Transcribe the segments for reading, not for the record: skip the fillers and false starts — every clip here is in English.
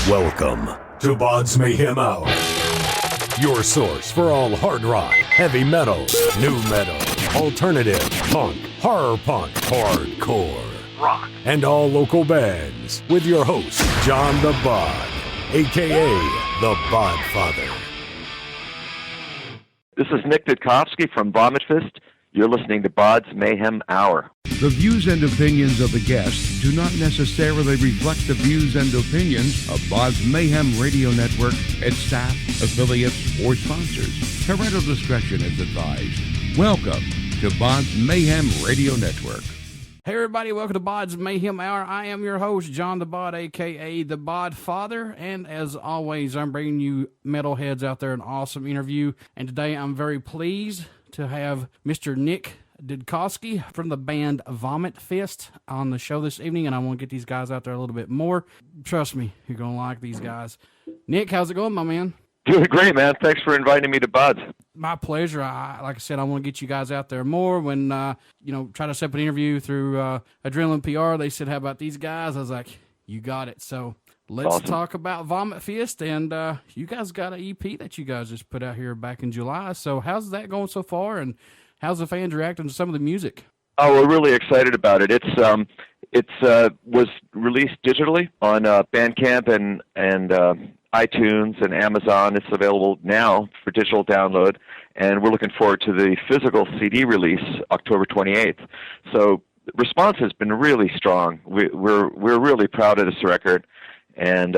Welcome to BODS Mayhem Hour, your source for all hard rock, heavy metal, new metal, alternative, punk, horror punk, hardcore, rock, and all local bands, with your host, John the Bod, a.k.a. the Bod Father. This is Nick Didkovsky from Vomit Fist. You're listening to BODS Mayhem Hour. The views and opinions of the guests do not necessarily reflect the views and opinions of BODS Mayhem Radio Network, its staff, affiliates, or sponsors. Parental discretion is advised. Welcome to BODS Mayhem Radio Network. Hey everybody, welcome to BODS Mayhem Hour. I am your host, John the Bod, a.k.a. the Bod Father, and as always, I'm bringing you metalheads out there an awesome interview, and today I'm very pleased to have Mr. Nick Didkovsky from the band Vomit Fist on the show this evening, and I want to get these guys out there a little bit more. Trust me, you're going to like these guys. Nick, how's it going, my man? Doing great, man. Thanks for inviting me to BODS. My pleasure. Like I said, I want to get you guys out there more. When, try to set up an interview through Adrenaline PR, they said, how about these guys? I was like, you got it. So let's talk about Vomit Fist. And you guys got an EP that you guys just put out here back in July. So how's that going so far? And how's the fans reacting to some of the music? Oh, we're really excited about it. It was released digitally on Bandcamp and iTunes and Amazon. It's available now for digital download, and we're looking forward to the physical CD release October 28th. So the response has been really strong. We're really proud of this record, and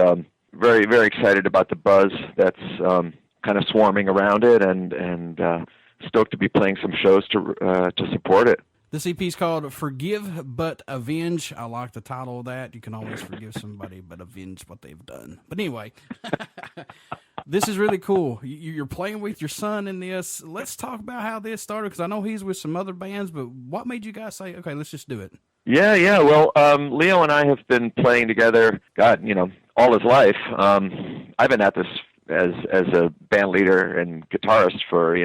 very, very excited about the buzz that's kind of swarming around it, and stoked to be playing some shows to support it. This EP is called Forgive But Avenge. I like the title of that. You can always forgive somebody but avenge what they've done. But anyway, this is really cool. You're playing with your son in this. Let's talk about how this started, because I know he's with some other bands, but what made you guys say, okay, let's just do it? Yeah. Well, Leo and I have been playing together, all his life. I've been at this as a band leader and guitarist for,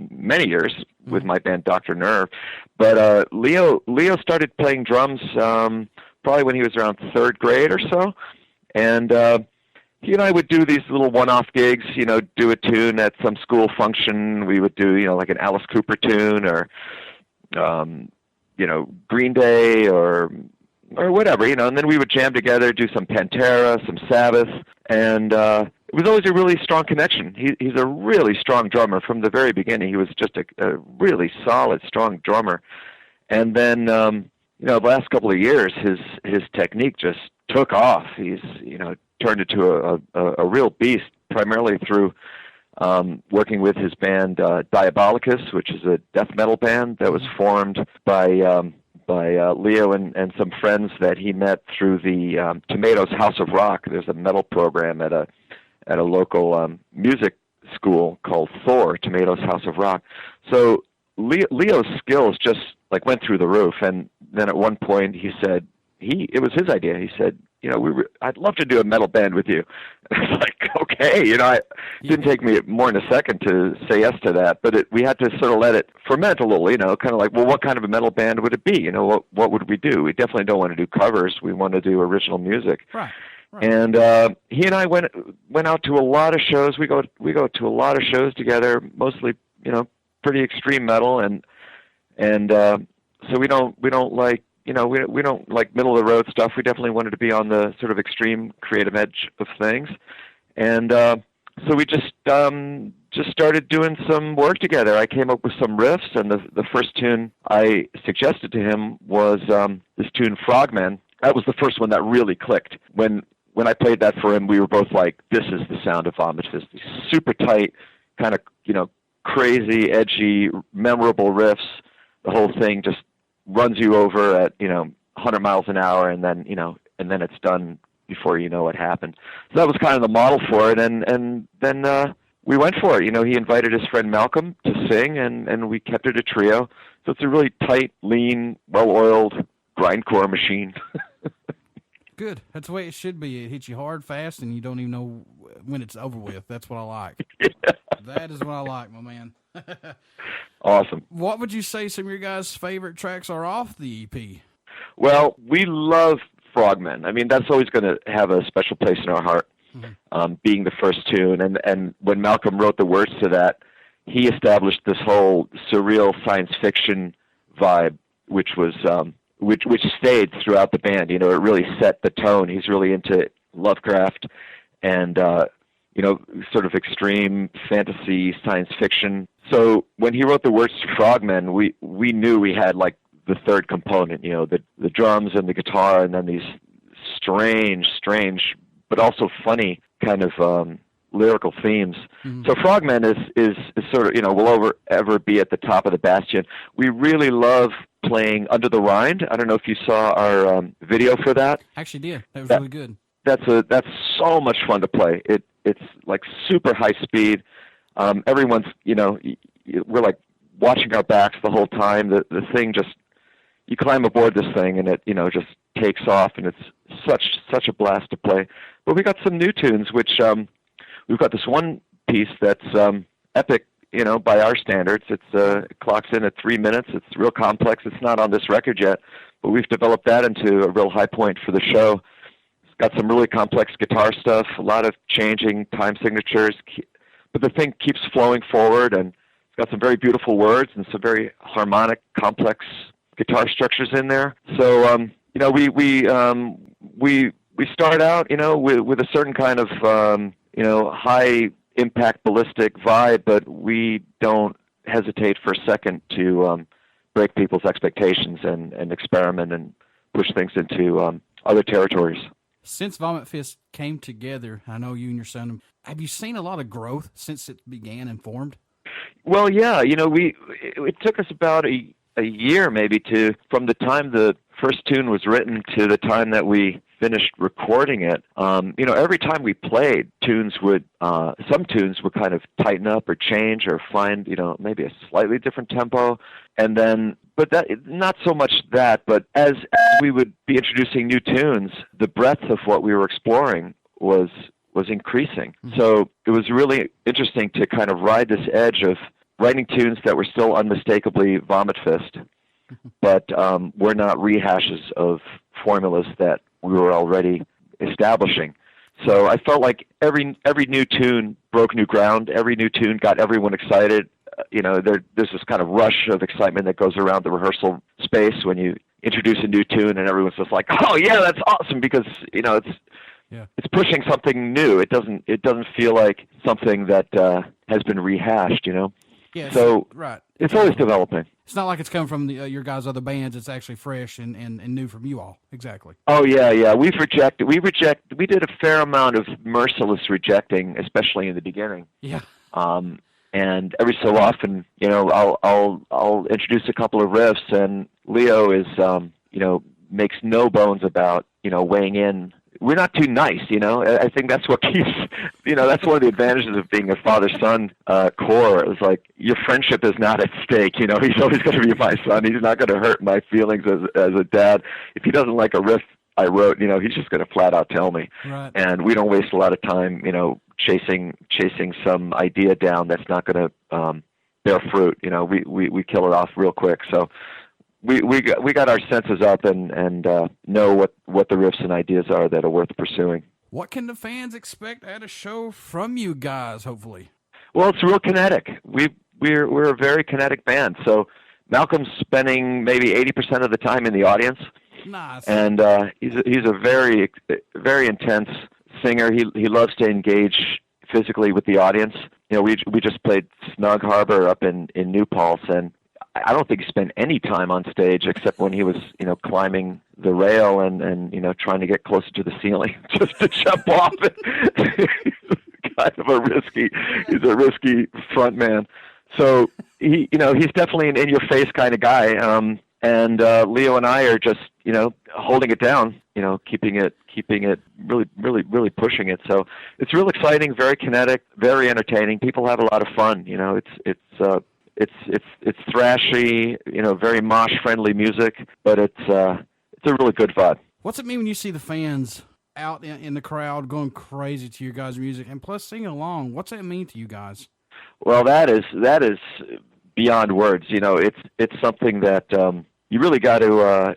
many years with my band Dr. Nerve. But Leo started playing drums probably when he was around third grade or so. And he and I would do these little one-off gigs, do a tune at some school function. We would do, like an Alice Cooper tune or, Green Day or whatever, and then we would jam together, do some Pantera, some Sabbath, and it was always a really strong connection. He's a really strong drummer from the very beginning. He was just a really solid, strong drummer. And then, the last couple of years, his technique just took off. He's, turned into a real beast, primarily through working with his band Diabolicus, which is a death metal band that was formed by Leo and some friends that he met through the Tomatoes House of Rock. There's a metal program at a local music school called Thor, Tomatoes House of Rock. So Leo's skills just went through the roof. And then at one point he said, it was his idea. He said, I'd love to do a metal band with you. And I was like, okay, it didn't take me more than a second to say yes to that, but we had to sort of let it ferment a little, kind of like, well, what kind of a metal band would it be? What would we do? We definitely don't want to do covers. We want to do original music. Right. And he and I went out to a lot of shows. We go to a lot of shows together, mostly, pretty extreme metal, and so we don't like, we don't like middle of the road stuff. We definitely wanted to be on the sort of extreme creative edge of things. And so we just started doing some work together. I came up with some riffs, and the first tune I suggested to him was this tune, Frogman. That was the first one that really clicked. When I played that for him, we were both like, this is the sound of Vomit Fist. These super tight, kind of, crazy, edgy, memorable riffs. The whole thing just runs you over at, 100 miles an hour, and then it's done before you know what happened. So that was kind of the model for it, and then we went for it. He invited his friend Malcolm to sing, and we kept it a trio. So it's a really tight, lean, well-oiled grindcore machine. Good. That's the way it should be. It hits you hard, fast, and you don't even know when it's over with. That's what I like. Yeah. That is what I like, my man. Awesome. What would you say some of your guys' favorite tracks are off the EP? Well, we love Frogmen. I mean, that's always going to have a special place in our heart. being the first tune. And when Malcolm wrote the words to that, he established this whole surreal science fiction vibe, which was which stayed throughout the band. It really set the tone. He's really into Lovecraft and sort of extreme fantasy science fiction. So when he wrote the words to Frogmen, we knew we had like the third component, the drums and the guitar, and then these strange, but also funny kind of lyrical themes. So Frogmen is sort of, will ever be at the top of the bastion. We really love playing Under the Rind. I don't know if you saw our video for that. Actually did. That was really good. That's so much fun to play. It's like super high speed. Everyone's, we're like watching our backs the whole time. The thing just, you climb aboard this thing and it, just takes off, and it's such a blast to play. But we got some new tunes, which we've got this one piece that's epic, by our standards. It clocks in at 3 minutes. It's real complex. It's not on this record yet, but we've developed that into a real high point for the show. It's got some really complex guitar stuff, a lot of changing time signatures, but the thing keeps flowing forward, and it's got some very beautiful words and some very harmonic, complex guitar structures in there. So, we start out, with a certain kind of, high impact ballistic vibe, but we don't hesitate for a second to break people's expectations and experiment and push things into other territories. Since Vomit Fist came together, I know you and your son, have you seen a lot of growth since it began and formed? Well, yeah, it took us about a year maybe from the time the first tune was written to the time that we finished recording it. Every time we played, some tunes would kind of tighten up or change or find, maybe a slightly different tempo. And then, but that, not so much that, but as we would be introducing new tunes, the breadth of what we were exploring was increasing. So it was really interesting to kind of ride this edge of writing tunes that were still unmistakably Vomit Fist, but were not rehashes of formulas that we were already establishing. So I felt like every new tune broke new ground. Every new tune got everyone excited. There's this kind of rush of excitement that goes around the rehearsal space when you introduce a new tune, and everyone's just like, "Oh yeah, that's awesome!" Because it's pushing something new. It doesn't feel like something that has been rehashed. Yeah, so right. It's always developing. It's not like it's coming from your guys' other bands. It's actually fresh and new from you all. Exactly. Oh yeah. We did a fair amount of merciless rejecting, especially in the beginning. Yeah. And every so often, I'll introduce a couple of riffs, and Leo is, makes no bones about, weighing in. We're not too nice, I think that's what keeps, that's one of the advantages of being a father-son core. It's like, your friendship is not at stake, he's always going to be my son. He's not going to hurt my feelings as a dad. If he doesn't like a riff I wrote, he's just going to flat out tell me. Right. And we don't waste a lot of time, chasing some idea down that's not going to bear fruit. We kill it off real quick. So we got our senses up and know what the riffs and ideas are that are worth pursuing. What can the fans expect at a show from you guys, hopefully? Well, it's real kinetic. We're a very kinetic band. So Malcolm's spending maybe 80% of the time in the audience. Nice. And he's a very, very intense singer. He loves to engage physically with the audience. We just played Snug Harbor up in New Paltz, and I don't think he spent any time on stage except when he was, climbing the rail and trying to get closer to the ceiling just to jump off it. Kind of he's a risky front man. So he's definitely an in-your-face kind of guy. And Leo and I are just, holding it down, keeping it really, really, really pushing it. So it's real exciting, very kinetic, very entertaining. People have a lot of fun. It's thrashy, very mosh-friendly music, but it's a really good vibe. What's it mean when you see the fans out in the crowd going crazy to your guys' music, and plus singing along? What's that mean to you guys? Well, that is beyond words. It's something that you really got to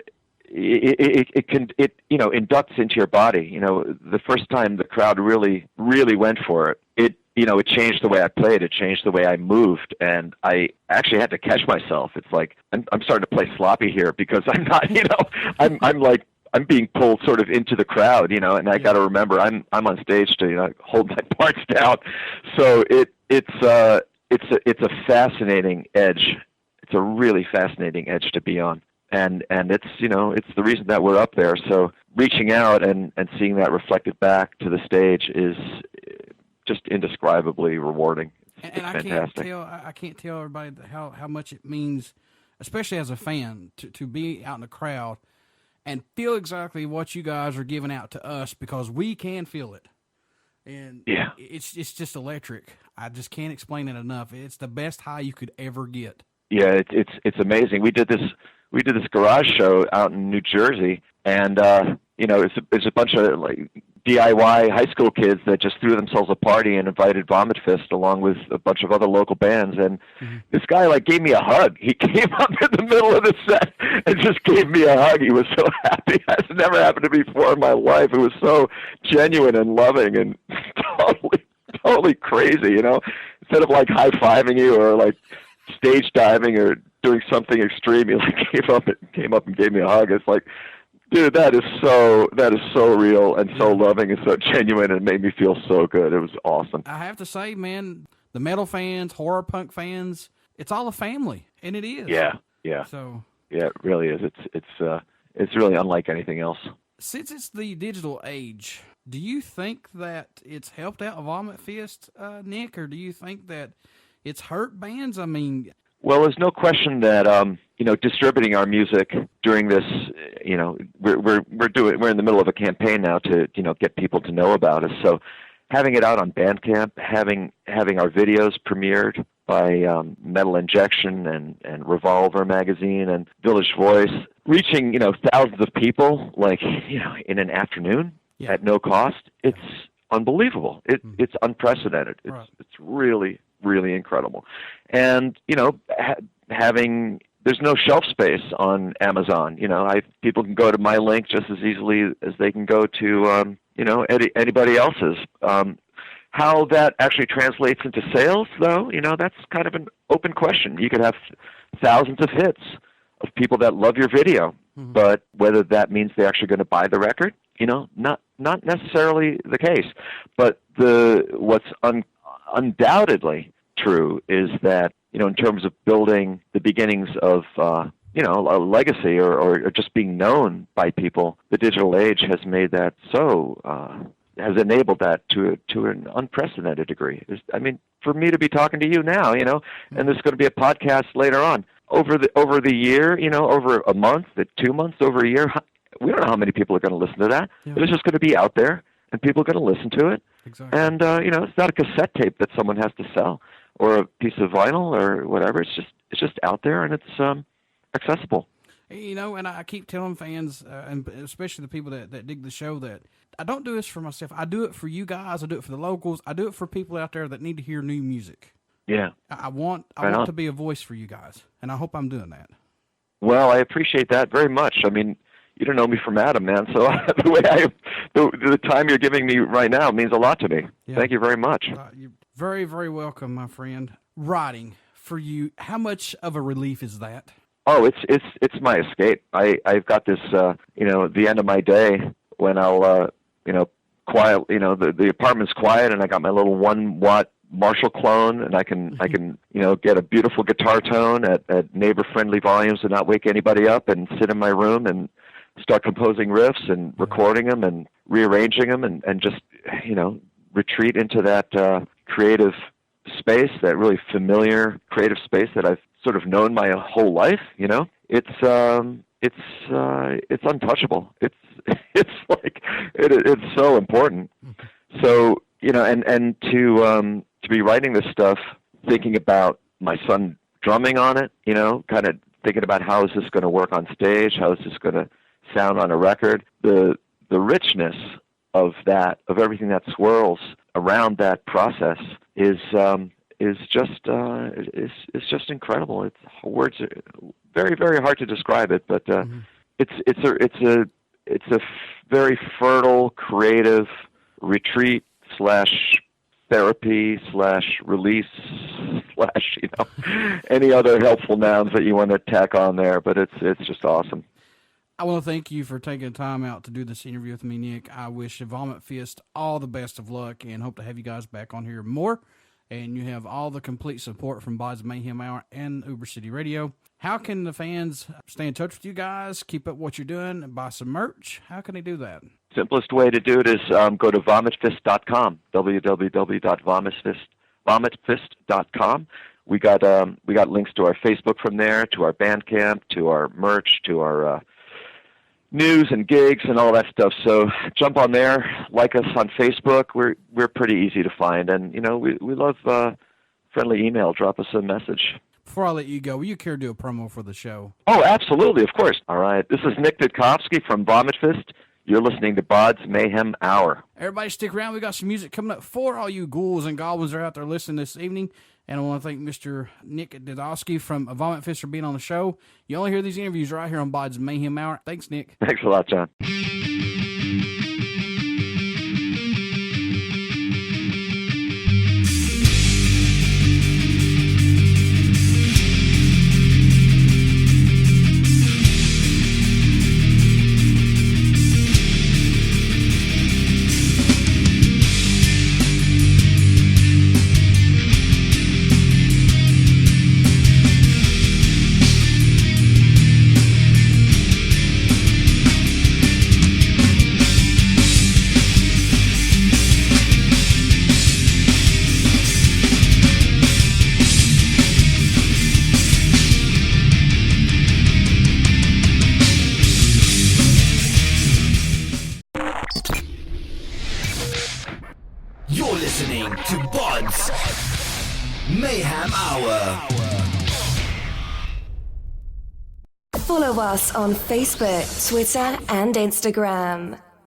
it inducts into your body. The first time the crowd really went for it, it changed the way I played. It changed the way I moved, and I actually had to catch myself. It's like I'm starting to play sloppy here because I'm not, I'm being pulled sort of into the crowd, and I got to remember I'm on stage to hold my parts down. So it's a fascinating edge. It's a really fascinating edge to be on. And it's it's the reason that we're up there. So reaching out and seeing that reflected back to the stage is just indescribably rewarding. It's fantastic. I can't tell everybody how much it means, especially as a fan, to be out in the crowd and feel exactly what you guys are giving out to us, because we can feel it. And it's just electric. I just can't explain it enough. It's the best high you could ever get. Yeah, it's amazing. We did this garage show out in New Jersey, and it's a bunch of like DIY high school kids that just threw themselves a party and invited Vomit Fist along with a bunch of other local bands. And this guy gave me a hug. He came up in the middle of the set and just gave me a hug. He was so happy. That's never happened to me before in my life. It was so genuine and loving and totally crazy. Instead of like high-fiving you or like stage diving or doing something extreme, he came up and gave me a hug. It's like, dude, that is so real and so loving and so genuine, and made me feel so good. It was awesome. I have to say, man, the metal fans, horror punk fans, it's all a family, and it is. Yeah. So yeah, it really is. It's really unlike anything else. Since it's the digital age, do you think that it's helped out Vomit Fist, Nick, or do you think that it's hurt bands? I mean, well, there's no question that distributing our music during this, we're in the middle of a campaign now to get people to know about us. So having it out on Bandcamp, having our videos premiered by Metal Injection and Revolver magazine and Village Voice, reaching thousands of people in an afternoon at no cost. It's unbelievable. It's unprecedented. It's really, really incredible. And there's no shelf space on Amazon. People can go to my link just as easily as they can go to anybody else's. How that actually translates into sales, though, that's kind of an open question. You could have thousands of hits of people that love your video, but whether that means they're actually going to buy the record, not necessarily the case. But what's undoubtedly true is that, in terms of building the beginnans of, a legacy or just being known by people, the digital age has made that has enabled that to an unprecedented degree. For me to be talking to you now, and there's going to be a podcast later on, over the year, over a month, 2 months, over a year, we don't know how many people are going to listen to that. Yeah. But it's just going to be out there, and people are going to listen to it. Exactly. And, it's not a cassette tape that someone has to sell or a piece of vinyl or whatever. It's just out there, and it's accessible. And I keep telling fans, and especially the people that dig the show, that I don't do this for myself. I do it for you guys. I do it for the locals. I do it for people out there that need to hear new music. Yeah. I want to be a voice for you guys, and I hope I'm doing that. Well, I appreciate that very much. You don't know me from Adam, man. So the time you're giving me right now means a lot to me. Yeah. Thank you very much. You're very, very welcome, my friend. Writing for you, how much of a relief is that? Oh, it's my escape. I've got this, the end of my day when I'll, quiet, the apartment's quiet and I got my little 1-watt Marshall clone, and I can get a beautiful guitar tone at neighbor-friendly volumes and not wake anybody up, and sit in my room and start composing riffs and recording them and rearranging them and just, retreat into that creative space, that really familiar creative space that I've sort of known my whole life. It's untouchable. It's like it's so important. So and to be writing this stuff, thinking about my son drumming on it, kind of thinking about how is this going to work on stage, how is this going to sound on a record, the richness of everything that swirls around that process is just incredible. Words are very, very hard to describe it, but It's a very fertile, creative retreat / therapy / release / any other helpful nouns that you want to tack on there. But it's just awesome. I want to thank you for taking the time out to do this interview with me, Nick. I wish Vomit Fist all the best of luck and hope to have you guys back on here more. And you have all the complete support from BODS Mayhem Hour and Uber City Radio. How can the fans stay in touch with you guys, keep up what you're doing, buy some merch? How can they do that? Simplest way to do it is go to vomitfist.com, www.vomitfist.com. We got links to our Facebook from there, to our Bandcamp, to our merch, to our news and gigs and all that stuff. So jump on there, like us on Facebook. We're pretty easy to find, and we love friendly email. Drop us a message. Before I let you go, will you care to do a promo for the show? Oh, absolutely, of course. All right, this is Nick Didkovsky from Vomit Fist. You're listening to BODS Mayhem Hour. Everybody stick around. We got some music coming up for all you ghouls and goblins that are out there listening this evening. And I want to thank Mr. Nick Didkovsky from Vomit Fist for being on the show. You only hear these interviews right here on BODS Mayhem Hour. Thanks, Nick. Thanks a lot, John. You're listening to BODS Mayhem Hour. Follow us on Facebook, Twitter, and Instagram.